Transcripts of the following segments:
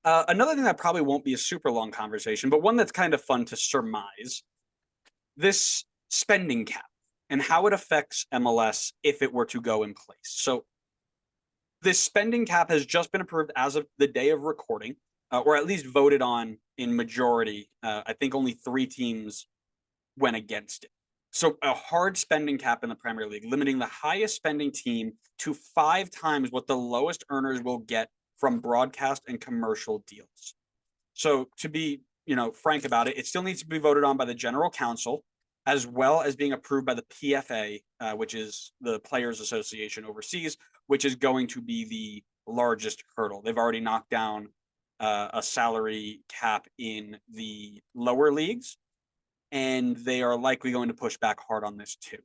Another thing that probably won't be a super long conversation, but one that's kind of fun to surmise, this spending cap and how it affects MLS if it were to go in place. So this spending cap has just been approved as of the day of recording, or at least voted on in majority. I think only 3 teams went against it. So a hard spending cap in the Premier League, limiting the highest spending team to 5 times what the lowest earners will get from broadcast and commercial deals. So to be, frank about it, it still needs to be voted on by the General Council, as well as being approved by the PFA, which is the Players Association overseas, which is going to be the largest hurdle. They've already knocked down a salary cap in the lower leagues, and they are likely going to push back hard on this too.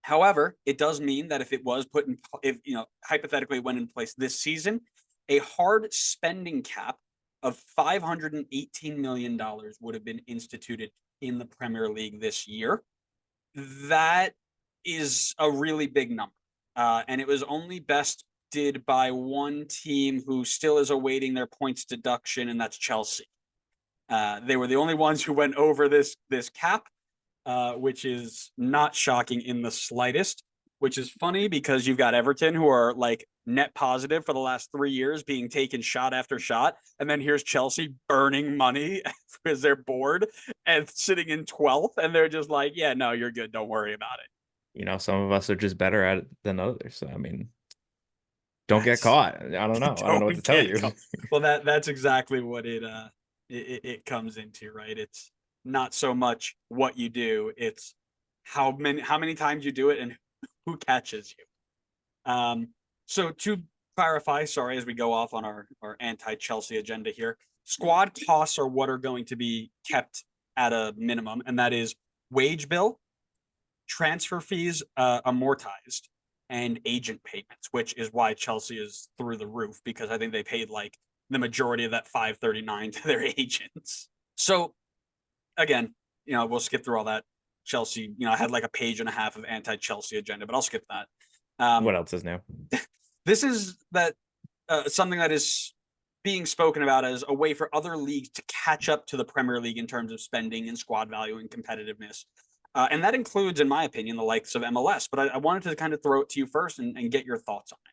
However, it does mean that if it was put in, if hypothetically it went in place this season, a hard spending cap of $518 million would have been instituted in the Premier League this year. That is a really big number. And it was only bested by one team who still is awaiting their points deduction, and that's Chelsea. They were the only ones who went over this cap, which is not shocking in the slightest, which is funny because you've got Everton, who are like net positive for the last 3 years, being taken shot after shot. And then here's Chelsea burning money because they're bored and sitting in 12th. And they're just like, yeah, no, you're good. Don't worry about it. Some of us are just better at it than others. So, I mean, don't get That's caught. I don't know. I don't know what to don't tell get you. well. That's exactly what it comes into, right? It's not so much what you do; it's how many times you do it and who catches you. So to clarify, sorry, as we go off on our anti-Chelsea agenda here, squad costs are what are going to be kept at a minimum, and that is wage bill, transfer fees amortized, and agent payments, which is why Chelsea is through the roof because I think they paid like the majority of that 539 to their agents. So again, we'll skip through all that. Chelsea, I had like a page and a half of anti-Chelsea agenda, but I'll skip that. What Um, else is new? this is that something that is being spoken about as a way for other leagues to catch up to the Premier League in terms of spending and squad value and competitiveness. And that includes, in my opinion, the likes of MLS. But I wanted to kind of throw it to you first and get your thoughts on it.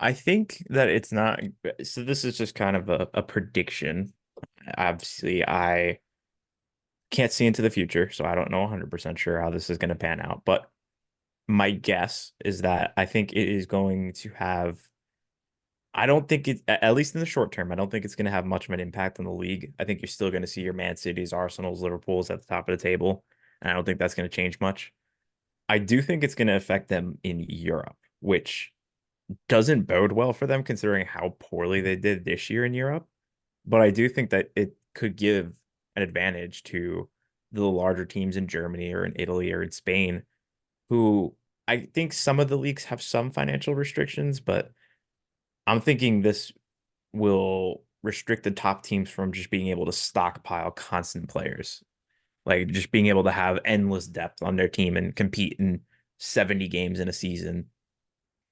I think that it's not. So this is just kind of a prediction. Obviously, I can't see into the future, so I don't know 100% sure how this is going to pan out. But my guess is that I think it is going to have. I don't think it, at least in the short term, I don't think it's going to have much of an impact on the league. I think you're still going to see your Man Cities, Arsenals, Liverpools at the top of the table, and I don't think that's going to change much. I do think it's going to affect them in Europe, which doesn't bode well for them considering how poorly they did this year in Europe. But I do think that it could give an advantage to the larger teams in Germany or in Italy or in Spain, who I think some of the leagues have some financial restrictions, but I'm thinking this will restrict the top teams from just being able to stockpile constant players, like just being able to have endless depth on their team and compete in 70 games in a season.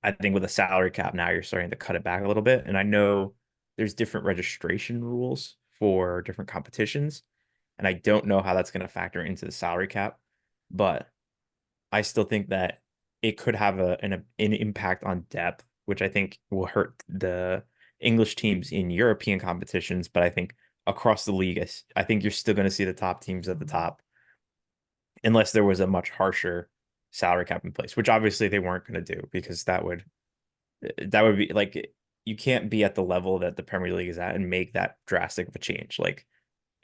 I think with a salary cap now, you're starting to cut it back a little bit. And I know there's different registration rules for different competitions. And I don't know how that's going to factor into the salary cap, but I still think that it could have an impact on depth, which I think will hurt the English teams in European competitions. But I think across the league, I think you're still going to see the top teams at the top, unless there was a much harsher salary cap in place, which obviously they weren't going to do because that would be like you can't be at the level that the Premier League is at and make that drastic of a change. Like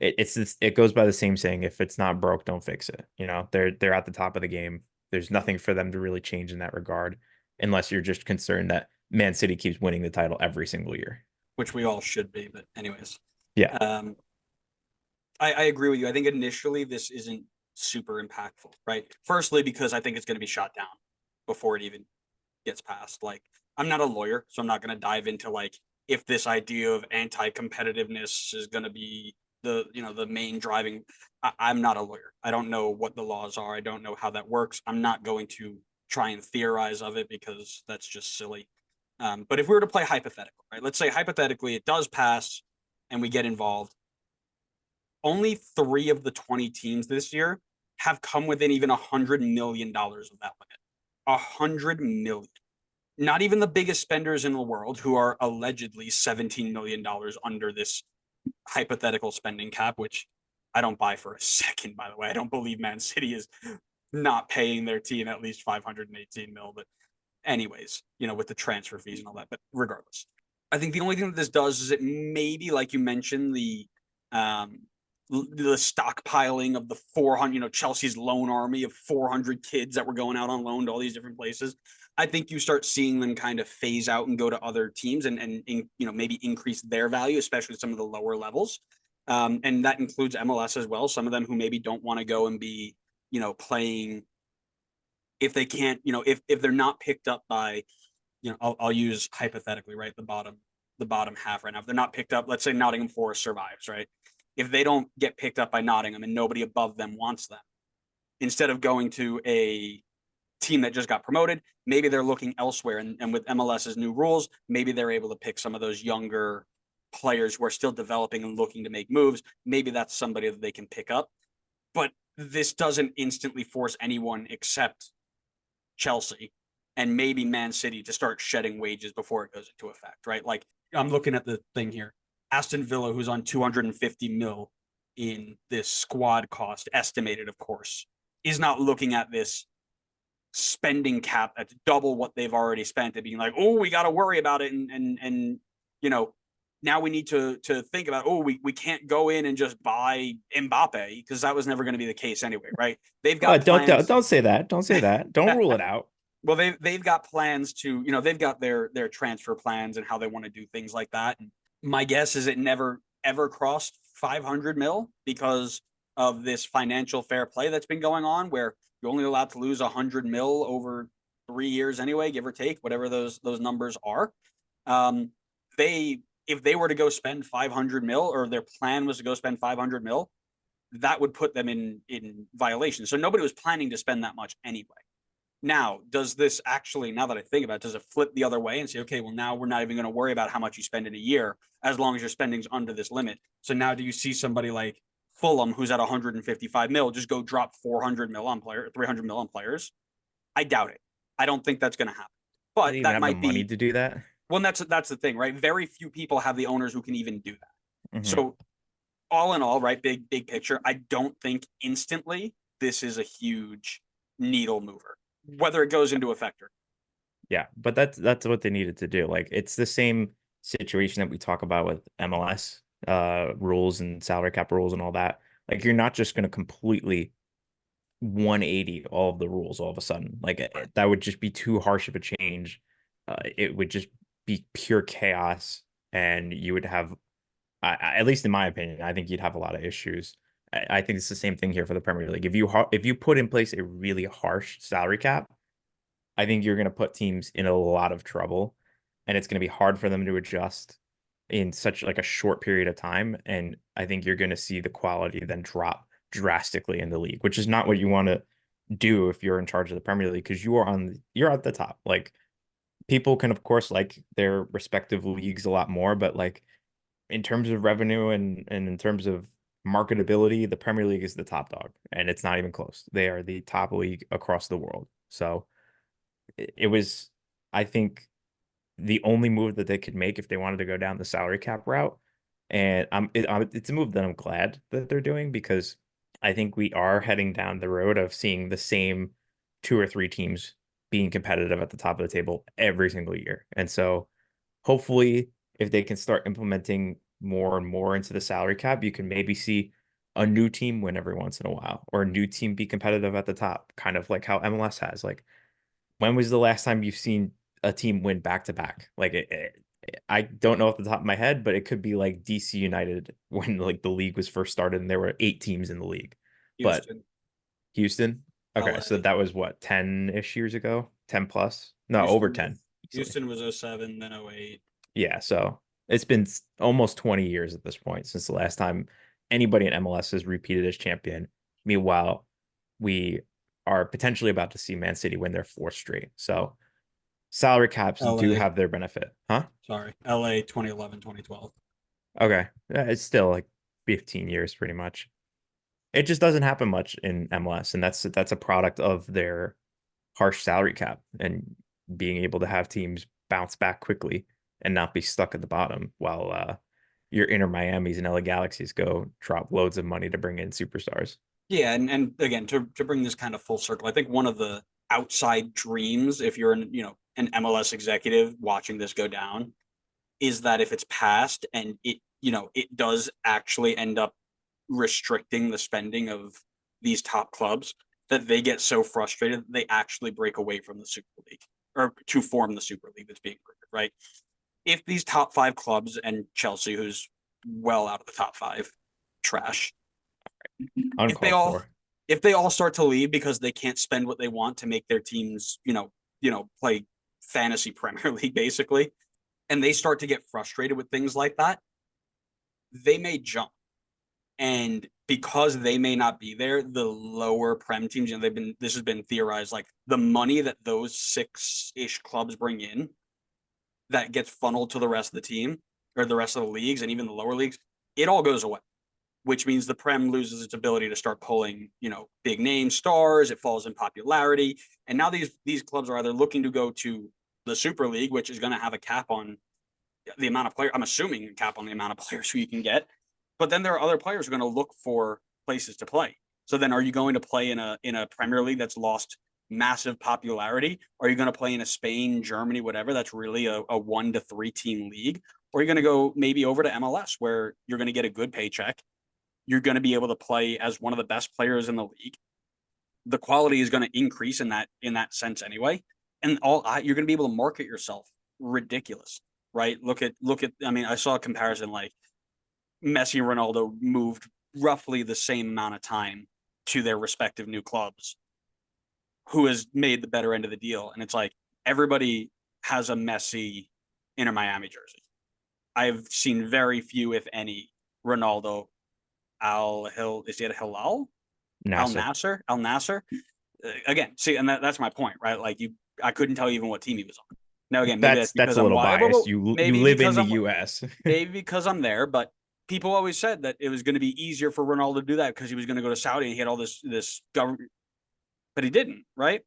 it goes by the same saying, if it's not broke, don't fix it. They're at the top of the game. There's nothing for them to really change in that regard, unless you're just concerned that Man City keeps winning the title every single year. Which we all should be. But anyways, Yeah. um, I agree with you. I think initially this isn't super impactful, right? Firstly, because I think it's going to be shot down before it even gets passed. Like, I'm not a lawyer, so I'm not going to dive into like if this idea of anti-competitiveness is going to be the main driving. I'm not a lawyer. I don't know what the laws are. I don't know how that works. I'm not going to try and theorize of it because that's just silly. But if we were to play hypothetical, right? Let's say hypothetically it does pass and we get involved, only 3 of the 20 teams this year have come within even $100 million of that limit. 100 million. Not even the biggest spenders in the world, who are allegedly $17 million under this hypothetical spending cap, which I don't buy for a second, by the way. I don't believe Man City is not paying their team at least 518 mil. But anyways, with the transfer fees and all that. But regardless, I think the only thing that this does is it maybe, like you mentioned, um, the stockpiling of the 400, Chelsea's loan army of 400 kids that were going out on loan to all these different places. I think you start seeing them kind of phase out and go to other teams and maybe increase their value, especially some of the lower levels. And that includes MLS as well. Some of them who maybe don't want to go and be, playing, if they can't, if they're not picked up by, I'll use hypothetically, right, the bottom half right now. If they're not picked up, let's say Nottingham Forest survives, right? If they don't get picked up by Nottingham and nobody above them wants them, instead of going to a team that just got promoted, maybe they're looking elsewhere. And with MLS's new rules, maybe they're able to pick some of those younger players who are still developing and looking to make moves. Maybe that's somebody that they can pick up. But this doesn't instantly force anyone except Chelsea and maybe Man City to start shedding wages before it goes into effect, right? Like, I'm looking at the thing here. Aston Villa, who's on 250 mil in this squad cost, estimated, of course, is not looking at this spending cap that's double what they've already spent and being like, oh, we got to worry about it. And now we need to think about, we can't go in and just buy Mbappe, because that was never going to be the case anyway, right? They've got plans. Don't say that. Don't say that. Don't rule it out. Well, they've got plans to, they've got their transfer plans and how they want to do things like that. And my guess is it never ever crossed 500 mil because of this financial fair play that's been going on, where you're only allowed to lose 100 mil over 3 years anyway, give or take, whatever those numbers are. If they were to go spend 500 mil, or their plan was to go spend 500 mil, that would put them in violation. So nobody was planning to spend that much anyway. Now, does this actually, now that I think about it, does it flip the other way and say, okay, well, now we're not even going to worry about how much you spend in a year, as long as your spending's under this limit? So now do you see somebody like Fulham, who's at 155 mil, just go drop 400 mil on players, 300 mil on players? I doubt it. I don't think that's going to happen. But that might be money to do that. Well, that's the thing, right? Very few people have the owners who can even do that. Mm-hmm. So all in all, right, big picture, I don't think instantly this is a huge needle mover, whether it goes into effect or. Yeah, but that's what they needed to do. Like, it's the same situation that we talk about with MLS rules and salary cap rules and all that. Like, you're not just going to completely 180 all of the rules all of a sudden. Like, that would just be too harsh of a change. It would just be pure chaos, and you would have, at least in my opinion, I think you'd have a lot of issues. I think it's the same thing here for the Premier League. If you put in place a really harsh salary cap, I think you're going to put teams in a lot of trouble, and it's going to be hard for them to adjust in such like a short period of time. And I think you're going to see the quality then drop drastically in the league, which is not what you want to do if you're in charge of the Premier League, because you're at the top. Like, people can of course like their respective leagues a lot more, but like, in terms of revenue and in terms of marketability, the Premier League is the top dog, and it's not even close. They are the top league across the world. So it was, I think, the only move that they could make if they wanted to go down the salary cap route. And it's a move that I'm glad that they're doing, because I think we are heading down the road of seeing the same 2 or 3 teams being competitive at the top of the table every single year. And so hopefully, if they can start implementing more and more into the salary cap, you can maybe see a new team win every once in a while, or a new team be competitive at the top, kind of like how MLS has. Like, when was the last time you've seen a team win back to back? Like, I don't know off the top of my head, but it could be like DC United when like the league was first started and there were 8 teams in the league. Houston. But Houston, okay, LA. so that was what, 10-ish years ago, 10 plus, no, Houston over 10. Houston was 07, then 08. Yeah, so it's been almost 20 years at this point since the last time anybody in MLS has repeated as champion. Meanwhile, we are potentially about to see Man City win their 4th straight. So salary caps do LA. have their benefit. Huh? Sorry. LA 2011, 2012. Okay. It's still like 15 years pretty much. It just doesn't happen much in MLS, and that's a product of their harsh salary cap and being able to have teams bounce back quickly and not be stuck at the bottom while your Inter Miamis and LA Galaxies go drop loads of money to bring in superstars. Yeah, and again, to bring this kind of full circle, I think one of the outside dreams, if you're an MLS executive watching this go down, is that if it's passed and it does actually end up restricting the spending of these top clubs, that they get so frustrated that they actually break away from the Super League or to form the Super League that's being rumored, right? If these top five clubs and Chelsea, who's well out of the top five, trash, if they Uncalled all for. if they all start to leave because they can't spend what they want to make their teams, play fantasy Premier League basically, and they start to get frustrated with things like that, they may jump. And because they may not be there, the lower prem teams, this has been theorized, like the money that those six-ish clubs bring in that gets funneled to the rest of the team or the rest of the leagues and even the lower leagues, it all goes away, which means the prem loses its ability to start pulling, big name stars. It falls in popularity, and now these clubs are either looking to go to the Super League, which is going to have a cap on the amount of players. I'm assuming a cap on the amount of players who you can get, but then there are other players who are going to look for places to play. So then, are you going to play in a Premier League that's lost massive popularity? Are you going to play in a Spain, Germany, whatever that's really a 1 to 3 team league? Or are you going to go maybe over to MLS where you're going to get a good paycheck? You're going to be able to play as one of the best players in the league. The quality is going to increase in that sense anyway, and you're going to be able to market yourself ridiculous, right? Look at. I mean, I saw a comparison like Messi and Ronaldo moved roughly the same amount of time to their respective new clubs. Who has made the better end of the deal? And it's like everybody has a Messi Inter Miami jersey. I've seen very few, if any, Ronaldo Al Hil is he at Hilal? Nasser. Al Nasser. Again, see, and that's my point, right? Like I couldn't tell you even what team he was on. Now, again, maybe that's That's because a I'm little wide. biased. You Maybe live in because the I'm US. maybe because I'm there. But people always said that it was going to be easier for Ronaldo to do that because he was going to go to Saudi and he had all this government, but he didn't, right?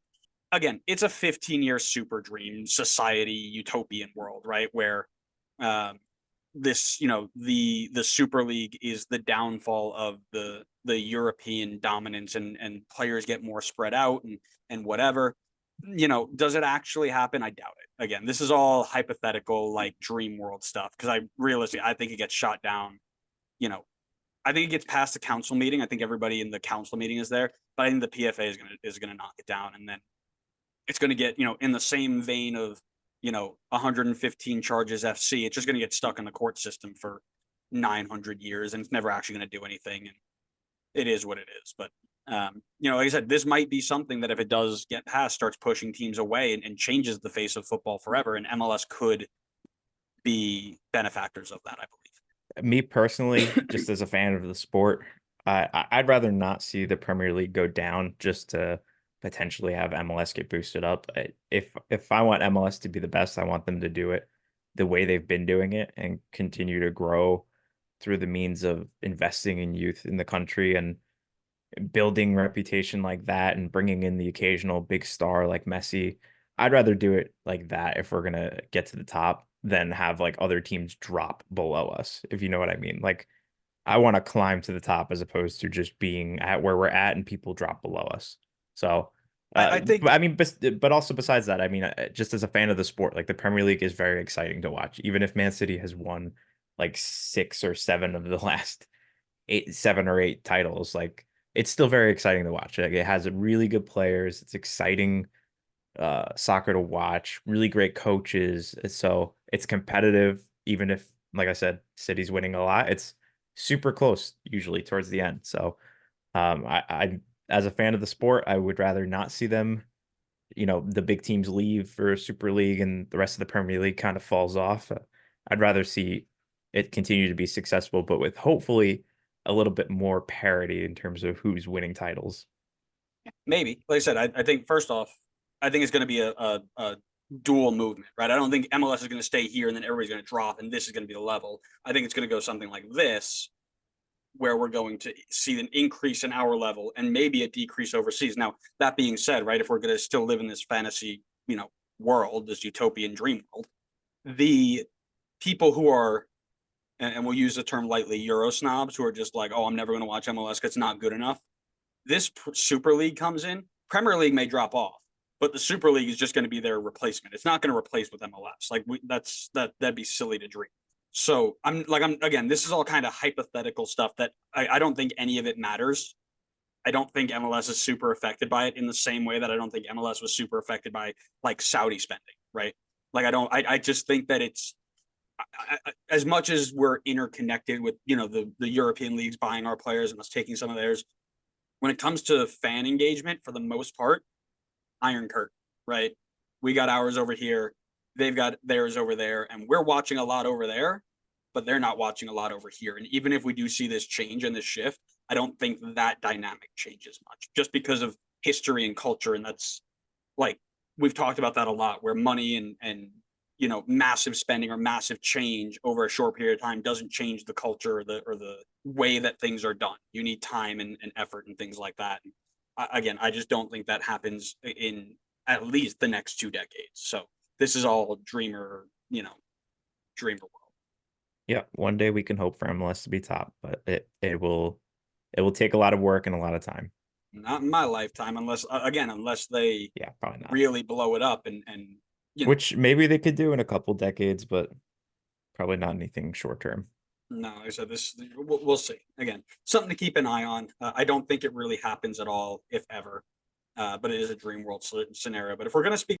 Again, it's a 15-year super dream society utopian world, right? Where um, this, the Super League is the downfall of the European dominance, and players get more spread out and whatever. Does it actually happen? I doubt it. Again, this is all hypothetical, like dream world stuff. Because I think it gets shot down. You know, I think it gets past the council meeting. I think everybody in the council meeting is there, but I think the PFA is gonna knock it down, and then it's going to get, in the same vein of, 115 charges FC. It's just going to get stuck in the court system for 900 years, and it's never actually going to do anything. And it is what it is. But, like I said, this might be something that if it does get passed, starts pushing teams away and changes the face of football forever. And MLS could be benefactors of that, I Me personally, just as a fan of the sport, I'd rather not see the Premier League go down just to potentially have MLS get boosted up. If I want MLS to be the best, I want them to do it the way they've been doing it and continue to grow through the means of investing in youth in the country and building reputation like that and bringing in the occasional big star like Messi. I'd rather do it like that if we're gonna get to the top than have like other teams drop below us, if you know what I mean. Like I want to climb to the top as opposed to just being at where we're at and people drop below us. So, I but think I mean, but also besides that, I mean, just as a fan of the sport, like the Premier League is very exciting to watch. Even if Man City has won like 6 or 7 of the last 7 or 8 titles, like it's still very exciting to watch. Like, it has really good players. It's exciting soccer to watch. Really great coaches. So it's competitive. Even if, like I said, City's winning a lot, it's super close usually towards the end. So I as a fan of the sport, I would rather not see them. The big teams leave for Super League and the rest of the Premier League kind of falls off. I'd rather see it continue to be successful, but with hopefully a little bit more parity in terms of who's winning titles. maybe, like I said, I think first off, I think it's going to be a dual movement, right? I don't think MLS is going to stay here and then everybody's going to drop and this is going to be the level. I think it's going to go something like this, where we're going to see an increase in our level and maybe a decrease overseas. Now, that being said, right, if we're going to still live in this fantasy, world, this utopian dream world, the people who are, and we'll use the term lightly, Euro snobs, who are just like, oh, I'm never going to watch MLS because it's not good enough. This Super League comes in, Premier League may drop off, but the Super League is just going to be their replacement. It's not going to replace with MLS. Like that'd be silly to dream. So I'm again, this is all kind of hypothetical stuff that I don't think any of it matters. I don't think MLS is super affected by it in the same way that I don't think MLS was super affected by like Saudi spending, right? Like I just think that it's as much as we're interconnected with the European leagues buying our players and us taking some of theirs. When it comes to fan engagement, for the most part, Iron Curtain, right? We got ours over here, they've got theirs over there, and we're watching a lot over there, but they're not watching a lot over here. And even if we do see this change and this shift, I don't think that dynamic changes much, just because of history and culture. And that's like we've talked about that a lot, where money and massive spending or massive change over a short period of time doesn't change the culture or the way that things are done. You need time and effort and things like that. And again, I just don't think that happens in at least the next 2 decades. So this is all dreamer world. Yeah, one day we can hope for MLS to be top, but it will take a lot of work and a lot of time. Not in my lifetime, unless they Yeah, probably not. really blow it up and Which maybe they could do in a couple decades, but probably not anything short term. no, like I said, we'll see. Again, something to keep an eye on. I don't think it really happens at all, if ever. But it is a dream world scenario. But if we're going to speak